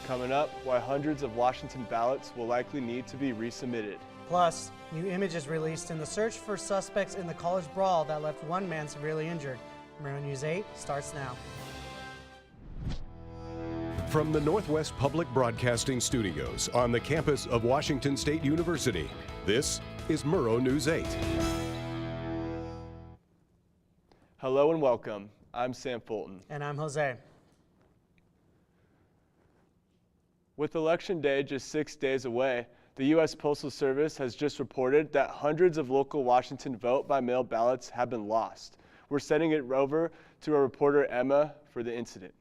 Coming up, why hundreds of Washington ballots will likely need to be resubmitted. Plus, new images released in the search for suspects in the college brawl that left one man severely injured. Murrow News 8 starts now. From the Northwest Public Broadcasting Studios on the campus of Washington State University, this is Murrow News 8. Hello and welcome. I'm Sam Fulton. And I'm Jose. With Election Day just 6 days away, the U.S. Postal Service has just reported that hundreds of local Washington vote-by-mail ballots have been lost. We're sending it over to our reporter Emma for the incident.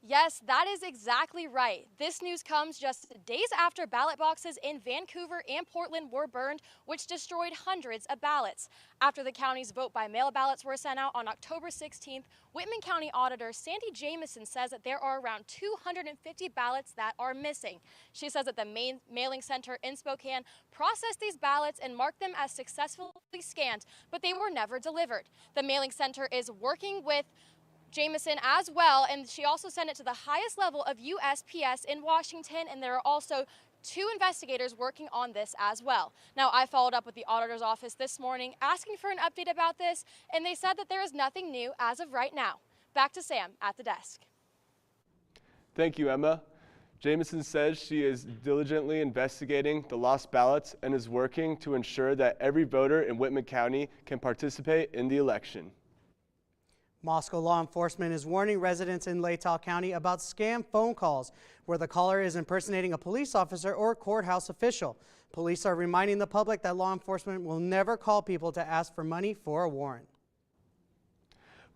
Yes, that is exactly right. This news comes just days after ballot boxes in Vancouver and Portland were burned, which destroyed hundreds of ballots. After the county's vote-by-mail ballots were sent out on October 16th, Whitman County Auditor Sandy Jamison says that there are around 250 ballots that are missing. She says that the main mailing center in Spokane processed these ballots and marked them as successfully scanned, but they were never delivered. The mailing center is working with Jamison as well, and she also sent it to the highest level of USPS in Washington, and there are also 2 investigators working on this as well. Now, I followed up with the auditor's office this morning asking for an update about this, and they said that there is nothing new as of right now. Back to Sam at the desk. Thank you, Emma. Jamison says she is diligently investigating the lost ballots and is working to ensure that every voter in Whitman County can participate in the election. Moscow law enforcement is warning residents in Latah County about scam phone calls where the caller is impersonating a police officer or courthouse official. Police are reminding the public that law enforcement will never call people to ask for money for a warrant.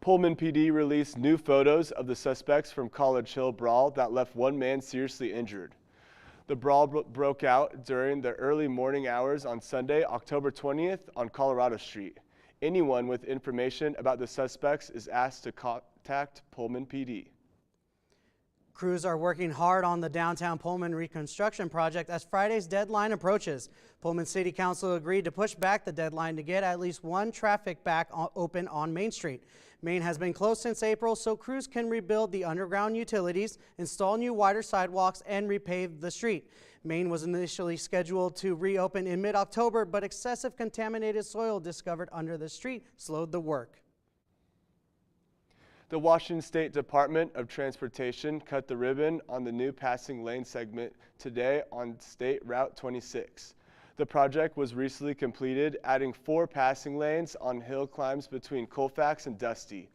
Pullman PD released new photos of the suspects from College Hill brawl that left one man seriously injured. The brawl broke out during the early morning hours on Sunday, October 20th on Colorado Street. Anyone with information about the suspects is asked to contact Pullman PD. Crews are working hard on the downtown Pullman reconstruction project as Friday's deadline approaches. Pullman City Council agreed to push back the deadline to get at least one traffic back open on Main Street. Main has been closed since April, so crews can rebuild the underground utilities, install new wider sidewalks, and repave the street. Main was initially scheduled to reopen in mid-October, but excessive contaminated soil discovered under the street slowed the work. The Washington State Department of Transportation cut the ribbon on the new passing lane segment today on State Route 26. The project was recently completed, adding 4 passing lanes on hill climbs between Colfax and Dusty.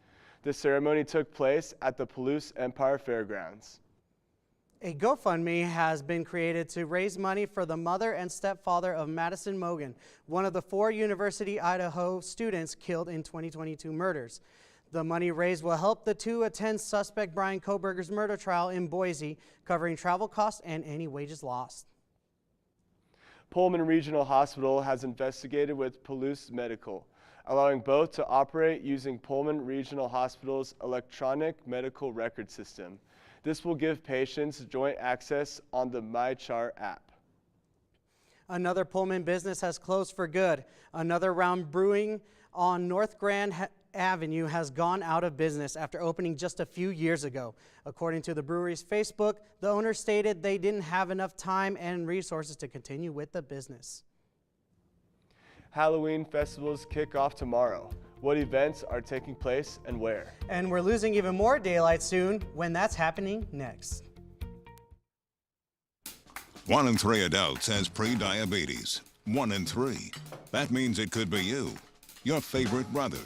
The ceremony took place at the Palouse Empire Fairgrounds. A GoFundMe has been created to raise money for the mother and stepfather of Madison Mogan, one of the 4 University Idaho students killed in 2022 murders. The money raised will help the 2 attend suspect Brian Koberger's murder trial in Boise, covering travel costs and any wages lost. Pullman Regional Hospital has investigated with Palouse Medical, allowing both to operate using Pullman Regional Hospital's electronic medical record system. This will give patients joint access on the MyChart app. Another Pullman business has closed for good. Another Round Brewing on North Grand Avenue has gone out of business after opening just a few years ago. According to the brewery's Facebook, the owner stated they didn't have enough time and resources to continue with the business. Halloween festivals kick off tomorrow. What events are taking place and where? And we're losing even more daylight soon. When that's happening next. 1 in 3 adults has pre-diabetes. 1 in 3. That means it could be you, your favorite brother,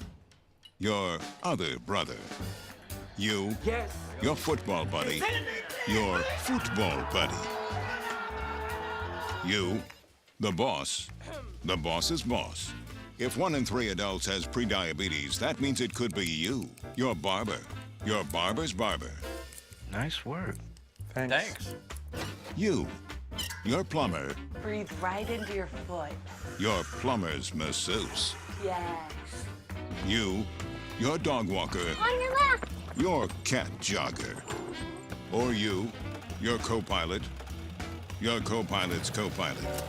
your other brother, you, yes, your football buddy, your football buddy, you, the boss's boss. If 1 in 3 adults has prediabetes, that means it could be you, your barber, your barber's barber. Nice work. Thanks. You, your plumber. Breathe right into your foot. Your plumber's masseuse. Yes. You, your dog walker. On your left. Your cat jogger. Or you, your co-pilot. Your co-pilot's co-pilot.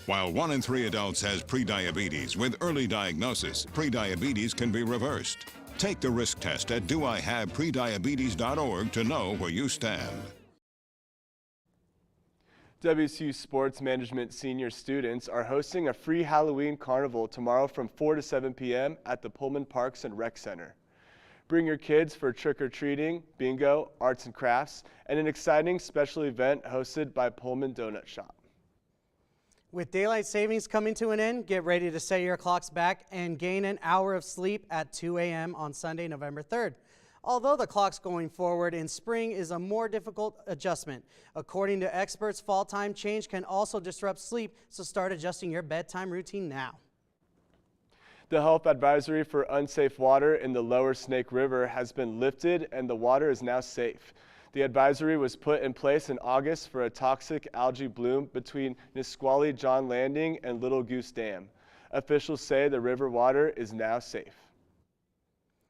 While 1 in 3 adults has prediabetes, with early diagnosis, prediabetes can be reversed. Take the risk test at doihaveprediabetes.org to know where you stand. WSU Sports Management senior students are hosting a free Halloween carnival tomorrow from 4 to 7 p.m. at the Pullman Parks and Rec Center. Bring your kids for trick-or-treating, bingo, arts and crafts, and an exciting special event hosted by Pullman Donut Shop. With daylight savings coming to an end, get ready to set your clocks back and gain an hour of sleep at 2 a.m. on Sunday, November 3rd. Although the clocks going forward in spring is a more difficult adjustment. According to experts, fall time change can also disrupt sleep, so start adjusting your bedtime routine now. The health advisory for unsafe water in the lower Snake River has been lifted and the water is now safe. The advisory was put in place in August for a toxic algae bloom between Nisqually John Landing and Little Goose Dam. Officials say the river water is now safe.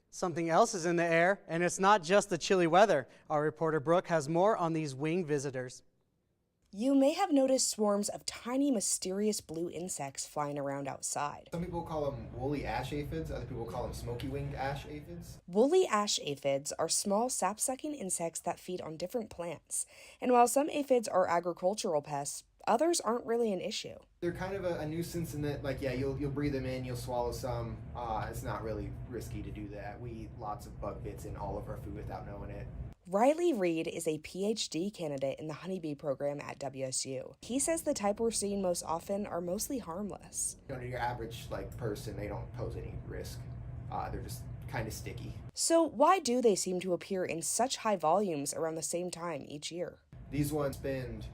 Something else is in the air, and it's not just the chilly weather. Our reporter Brooke has more on these winged visitors. You may have noticed swarms of tiny, mysterious blue insects flying around outside. Some people call them woolly ash aphids, other people call them smoky-winged ash aphids. Woolly ash aphids are small sap-sucking insects that feed on different plants. And while some aphids are agricultural pests, others aren't really an issue. They're kind of a nuisance in that, like, yeah, you'll breathe them in, you'll swallow some. It's not really risky to do that. We eat lots of bug bits in all of our food without knowing it. Riley Reed is a PhD candidate in the honeybee program at WSU. He says the type we're seeing most often are mostly harmless. You know, your average person, they don't pose any risk. They're just kind of sticky. So why do they seem to appear in such high volumes around the same time each year? These ones spend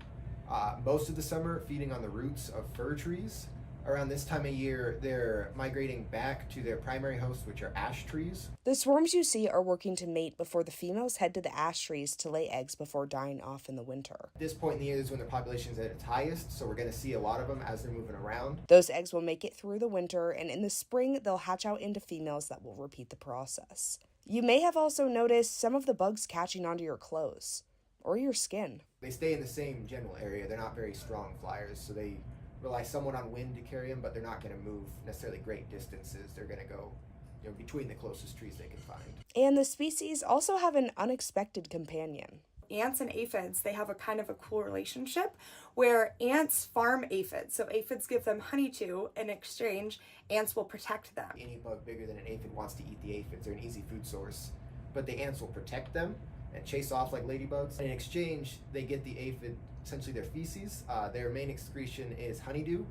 most of the summer feeding on the roots of fir trees. Around this time of year, they're migrating back to their primary host, which are ash trees. The swarms you see are working to mate before the females head to the ash trees to lay eggs before dying off in the winter. At this point in the year is when their population is at its highest, so we're going to see a lot of them as they're moving around. Those eggs will make it through the winter, and in the spring, they'll hatch out into females that will repeat the process. You may have also noticed some of the bugs catching onto your clothes or your skin. They stay in the same general area. They're not very strong flyers, so they rely somewhat on wind to carry them, but they're not going to move necessarily great distances. They're going to go, between the closest trees they can find. And the species also have an unexpected companion. Ants and aphids, they have a kind of a cool relationship where ants farm aphids. So aphids give them honey to, in exchange, ants will protect them. Any bug bigger than an aphid wants to eat the aphids. They're an easy food source, but the ants will protect them and chase off like ladybugs. In exchange, they get the aphid, essentially their feces. Their main excretion is honeydew,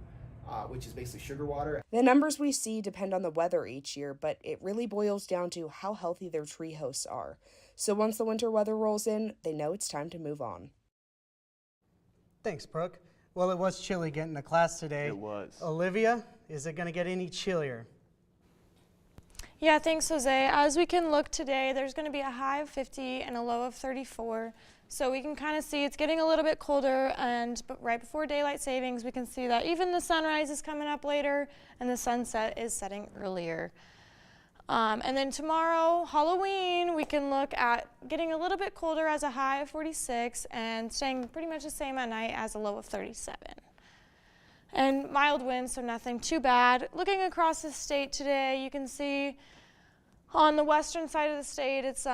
which is basically sugar water. The numbers we see depend on the weather each year, but it really boils down to how healthy their tree hosts are. So once the winter weather rolls in, they know it's time to move on. Thanks, Brooke. Well, it was chilly getting to class today. It was. Olivia, is it going to get any chillier? Yeah, thanks, Jose. As we can look today, there's going to be a high of 50 and a low of 34. So we can kind of see it's getting a little bit colder, but right before daylight savings, we can see that even the sunrise is coming up later and the sunset is setting earlier. And then tomorrow, Halloween, we can look at getting a little bit colder as a high of 46 and staying pretty much the same at night as a low of 37. And mild winds, so nothing too bad. Looking across the state today, you can see on the western side of the state, it's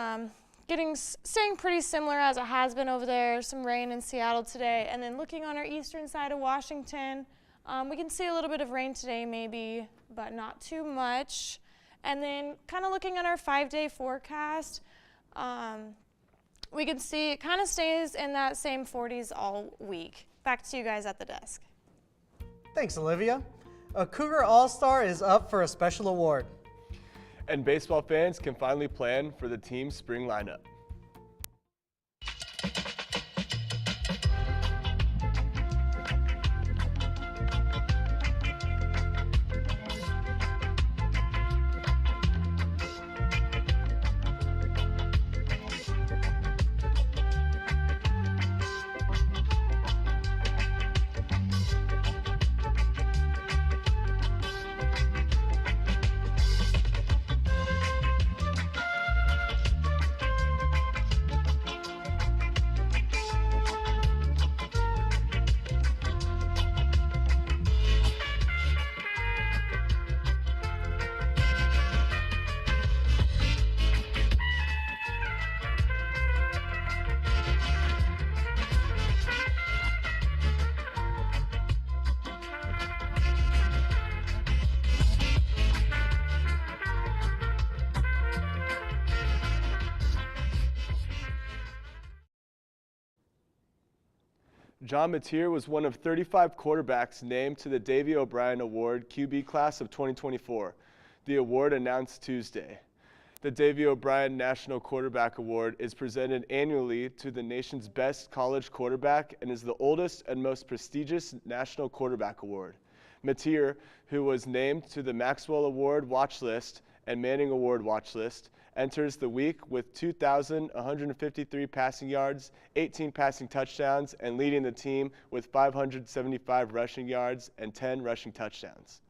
staying pretty similar as it has been over there. Some rain in Seattle today. And then looking on our eastern side of Washington, we can see a little bit of rain today maybe, but not too much. And then kind of looking at our 5-day forecast, we can see it kind of stays in that same 40s all week. Back to you guys at the desk. Thanks, Olivia. A Cougar All-Star is up for a special award. And baseball fans can finally plan for the team's spring lineup. John Mateer was one of 35 quarterbacks named to the Davey O'Brien Award QB class of 2024. The award announced Tuesday. The Davey O'Brien National Quarterback Award is presented annually to the nation's best college quarterback and is the oldest and most prestigious national quarterback award. Mateer, who was named to the Maxwell Award watch list and Manning Award watch list, enters the week with 2,153 passing yards, 18 passing touchdowns, and leading the team with 575 rushing yards and 10 rushing touchdowns.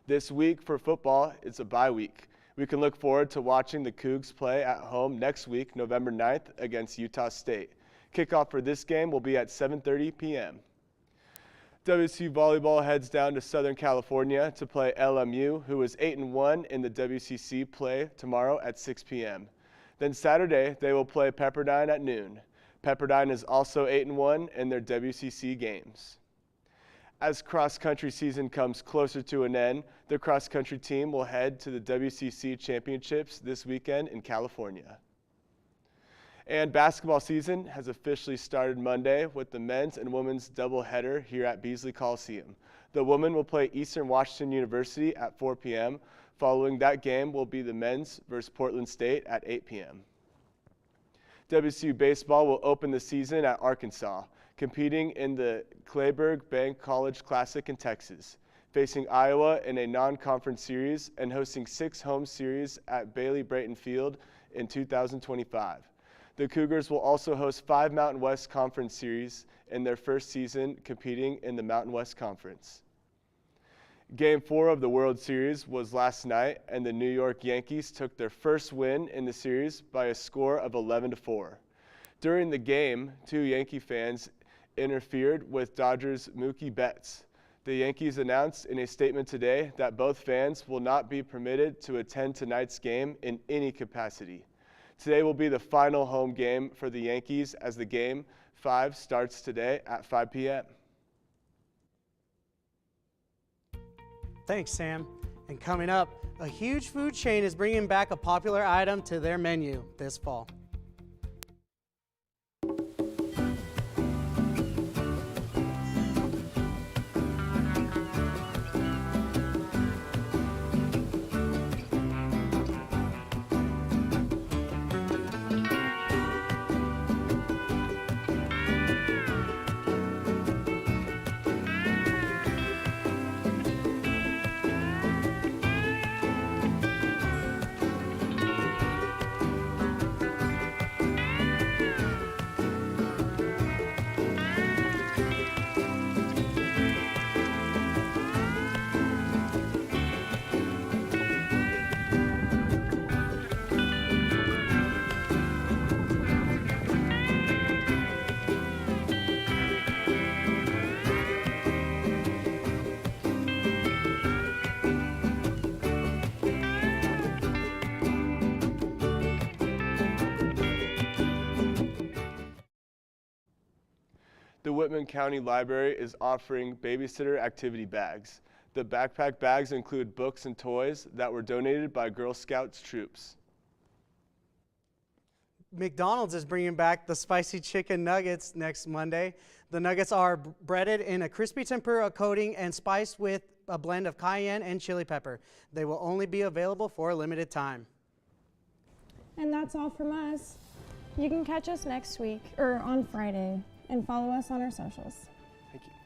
This week for football, it's a bye week. We can look forward to watching the Cougs play at home next week, November 9th, against Utah State. Kickoff for this game will be at 7:30 p.m. WCU Volleyball heads down to Southern California to play LMU, who is 8-1 in the WCC play tomorrow at 6 p.m. Then Saturday, they will play Pepperdine at noon. Pepperdine is also 8-1 in their WCC games. As cross-country season comes closer to an end, the cross-country team will head to the WCC Championships this weekend in California. And basketball season has officially started Monday with the men's and women's doubleheader here at Beasley Coliseum. The women will play Eastern Washington University at 4 p.m. Following that game will be the men's versus Portland State at 8 p.m. WCU baseball will open the season at Arkansas, competing in the Clayburgh Bank College Classic in Texas, facing Iowa in a non-conference series and hosting 6 home series at Bailey Brayton Field in 2025. The Cougars will also host 5 Mountain West Conference series in their first season competing in the Mountain West Conference. Game 4 of the World Series was last night, and the New York Yankees took their first win in the series by a score of 11-4. During the game, 2 Yankee fans interfered with Dodgers' Mookie Betts. The Yankees announced in a statement today that both fans will not be permitted to attend tonight's game in any capacity. Today will be the final home game for the Yankees as the Game 5 starts today at 5 p.m. Thanks, Sam. And coming up, a huge food chain is bringing back a popular item to their menu this fall. The Whitman County Library is offering babysitter activity bags. The backpack bags include books and toys that were donated by Girl Scouts troops. McDonald's is bringing back the spicy chicken nuggets next Monday. The nuggets are breaded in a crispy tempura coating and spiced with a blend of cayenne and chili pepper. They will only be available for a limited time. And that's all from us. You can catch us next week or on Friday and follow us on our socials. Thank you.